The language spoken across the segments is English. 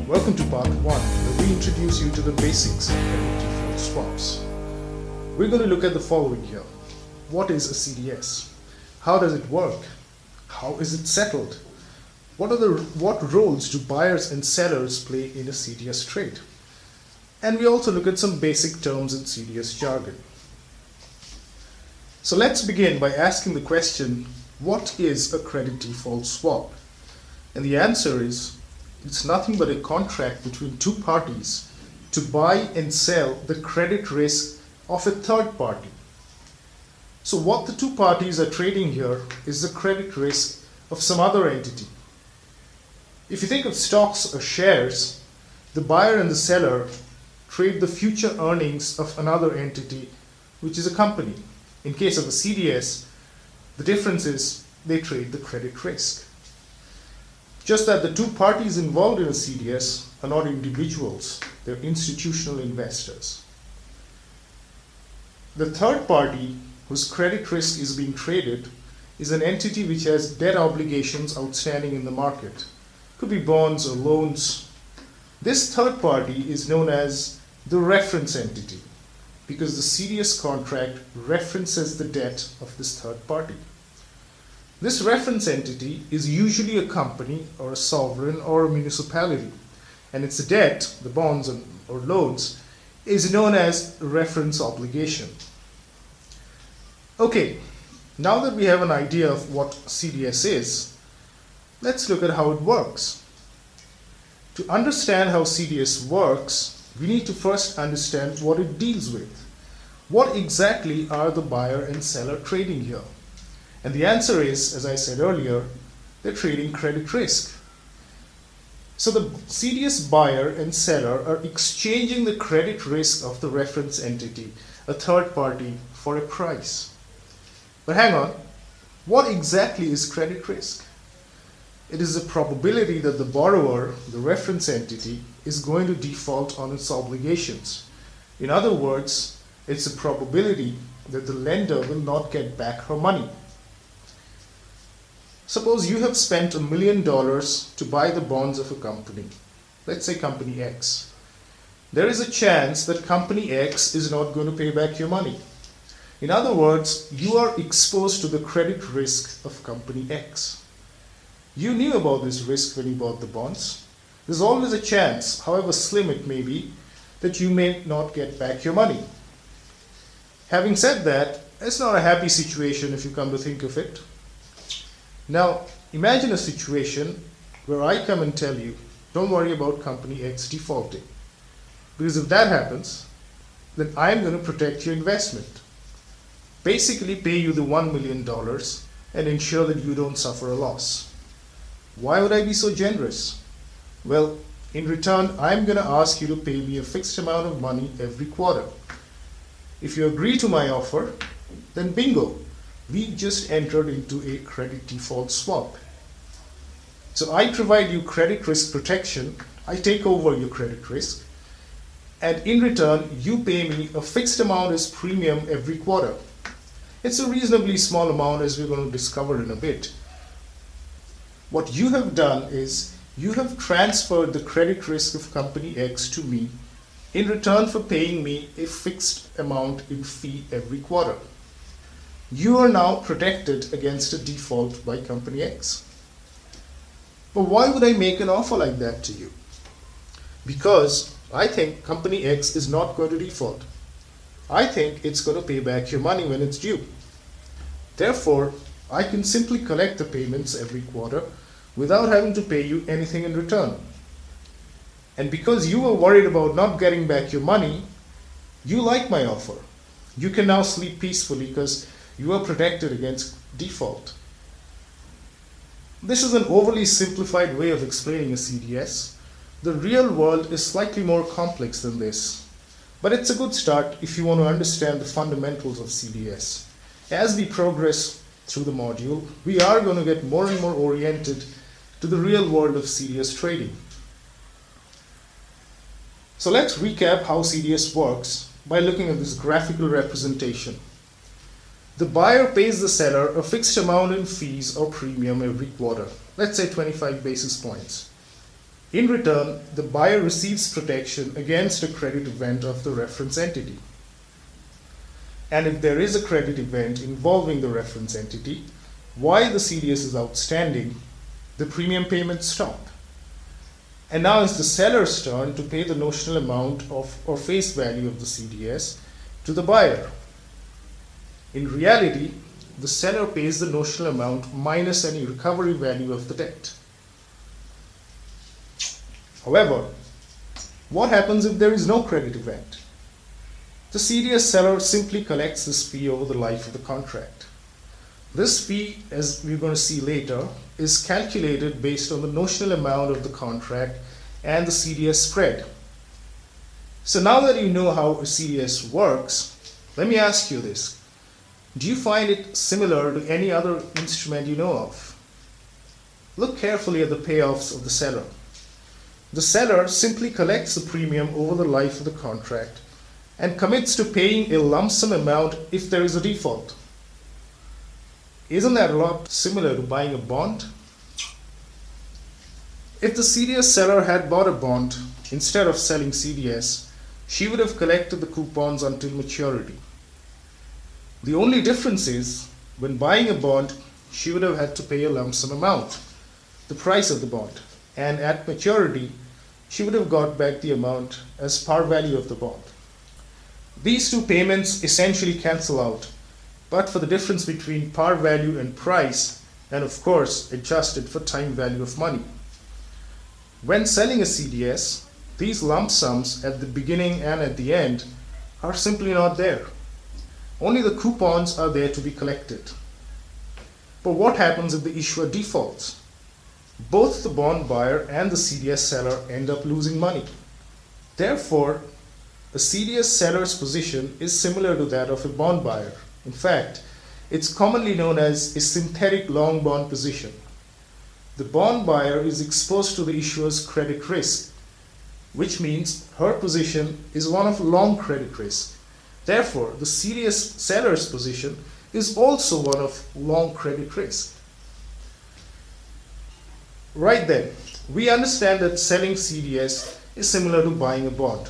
Welcome to part 1, where we introduce you to the basics of credit default swaps. We're going to look at the following here. What is a CDS? How does it work? How is it settled? What roles do buyers and sellers play in a CDS trade? And we also look at some basic terms in CDS jargon. So let's begin by asking the question, what is a credit default swap? And the answer is, it's nothing but a contract between two parties to buy and sell the credit risk of a third party. So what the two parties are trading here is the credit risk of some other entity. If you think of stocks or shares, the buyer and the seller trade the future earnings of another entity, which is a company. In case of a CDS, the difference is they trade the credit risk. Just that the two parties involved in a CDS are not individuals, they're institutional investors. The third party whose credit risk is being traded is an entity which has debt obligations outstanding in the market. Could be bonds or loans. This third party is known as the reference entity because the CDS contract references the debt of this third party. This reference entity is usually a company or a sovereign or a municipality, and its debt, the bonds or loans, is known as reference obligation. Okay, now that we have an idea of what CDS is, let's look at how it works. To understand how CDS works, we need to first understand what it deals with. What exactly are the buyer and seller trading here? And the answer is, as I said earlier, they're trading credit risk. So the CDS buyer and seller are exchanging the credit risk of the reference entity, a third party, for a price. But hang on, what exactly is credit risk? It is the probability that the borrower, the reference entity, is going to default on its obligations. In other words, it's a probability that the lender will not get back her money. Suppose you have spent $1 million to buy the bonds of a company, let's say company X. There is a chance that company X is not going to pay back your money. In other words, you are exposed to the credit risk of company X. You knew about this risk when you bought the bonds. There's always a chance, however slim it may be, that you may not get back your money. Having said that, it's not a happy situation if you come to think of it. Now, imagine a situation where I come and tell you, don't worry about company X defaulting. Because if that happens, then I'm going to protect your investment. Basically pay you the $1 million and ensure that you don't suffer a loss. Why would I be so generous? Well, in return, I'm going to ask you to pay me a fixed amount of money every quarter. If you agree to my offer, then bingo. We just entered into a credit default swap. So I provide you credit risk protection, I take over your credit risk, and in return you pay me a fixed amount as premium every quarter. It's a reasonably small amount, as we're going to discover in a bit. What you have done is you have transferred the credit risk of company X to me in return for paying me a fixed amount in fee every quarter. You are now protected against a default by company X. But why would I make an offer like that to you? Because I think company X is not going to default. I think it's going to pay back your money when it's due. Therefore, I can simply collect the payments every quarter without having to pay you anything in return. And because you were worried about not getting back your money, you like my offer. You can now sleep peacefully because you are protected against default. This is an overly simplified way of explaining a CDS. The real world is slightly more complex than this, but it's a good start if you want to understand the fundamentals of CDS. As we progress through the module, we are going to get more and more oriented to the real world of CDS trading. So let's recap how CDS works by looking at this graphical representation. The buyer pays the seller a fixed amount in fees or premium every quarter, let's say 25 basis points. In return, the buyer receives protection against a credit event of the reference entity. And if there is a credit event involving the reference entity, while the CDS is outstanding, the premium payments stop. And now it's the seller's turn to pay the notional amount of or face value of the CDS to the buyer. In reality, the seller pays the notional amount minus any recovery value of the debt. However, what happens if there is no credit event? The CDS seller simply collects this fee over the life of the contract. This fee, as we're going to see later, is calculated based on the notional amount of the contract and the CDS spread. So now that you know how a CDS works, let me ask you this. Do you find it similar to any other instrument you know of? Look carefully at the payoffs of the seller. The seller simply collects the premium over the life of the contract and commits to paying a lump sum amount if there is a default. Isn't that a lot similar to buying a bond? If the CDS seller had bought a bond instead of selling CDS, she would have collected the coupons until maturity. The only difference is, when buying a bond, she would have had to pay a lump sum amount, the price of the bond, and at maturity, she would have got back the amount as par value of the bond. These two payments essentially cancel out, but for the difference between par value and price, and of course adjusted for time value of money. When selling a CDS, these lump sums at the beginning and at the end are simply not there. Only the coupons are there to be collected. But what happens if the issuer defaults? Both the bond buyer and the CDS seller end up losing money. Therefore, a CDS seller's position is similar to that of a bond buyer. In fact, it's commonly known as a synthetic long bond position. The bond buyer is exposed to the issuer's credit risk, which means her position is one of long credit risk. Therefore, the CDS seller's position is also one of long credit risk. Right then, we understand that selling CDS is similar to buying a bond.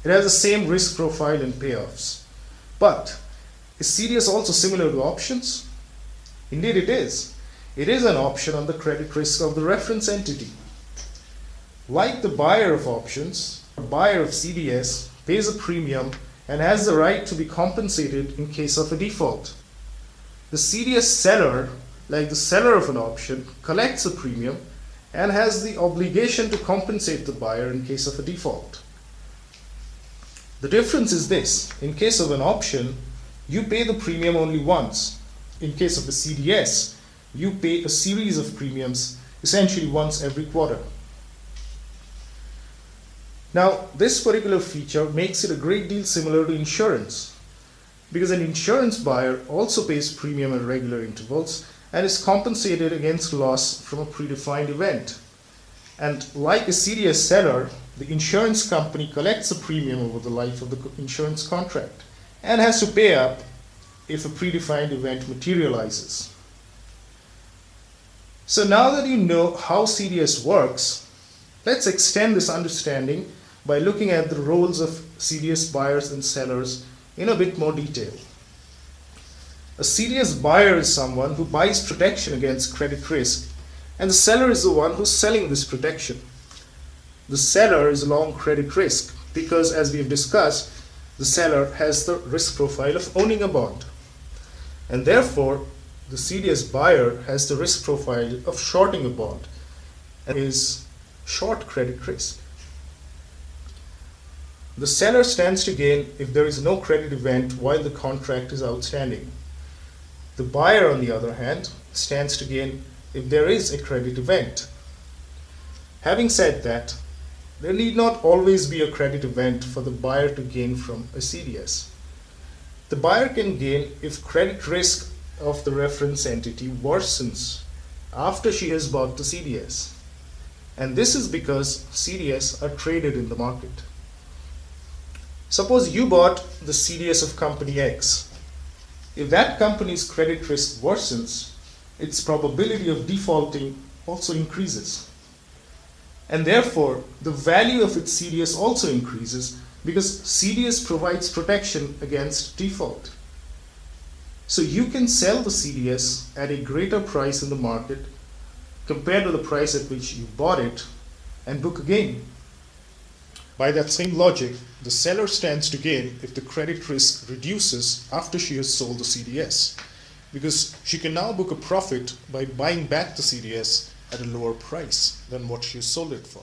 It has the same risk profile and payoffs. But is CDS also similar to options? Indeed it is. It is an option on the credit risk of the reference entity. Like the buyer of options, the buyer of CDS pays a premium and has the right to be compensated in case of a default. The CDS seller, like the seller of an option, collects a premium and has the obligation to compensate the buyer in case of a default. The difference is this: in case of an option, you pay the premium only once. In case of a CDS, you pay a series of premiums, essentially once every quarter. Now, this particular feature makes it a great deal similar to insurance, because an insurance buyer also pays premium at regular intervals and is compensated against loss from a predefined event. And like a CDS seller, the insurance company collects a premium over the life of the insurance contract and has to pay up if a predefined event materializes. So now that you know how CDS works, let's extend this understanding by looking at the roles of CDS buyers and sellers in a bit more detail. A CDS buyer is someone who buys protection against credit risk, and the seller is the one who's selling this protection. The seller is long credit risk because, as we have discussed, the seller has the risk profile of owning a bond. And therefore, the CDS buyer has the risk profile of shorting a bond and is short credit risk. The seller stands to gain if there is no credit event while the contract is outstanding. The buyer, on the other hand, stands to gain if there is a credit event. Having said that, there need not always be a credit event for the buyer to gain from a CDS. The buyer can gain if credit risk of the reference entity worsens after she has bought the CDS. And this is because CDS are traded in the market. Suppose you bought the CDS of company X. If that company's credit risk worsens, its probability of defaulting also increases. And therefore, the value of its CDS also increases because CDS provides protection against default. So you can sell the CDS at a greater price in the market compared to the price at which you bought it and book a gain. By that same logic, the seller stands to gain if the credit risk reduces after she has sold the CDS, because she can now book a profit by buying back the CDS at a lower price than what she sold it for.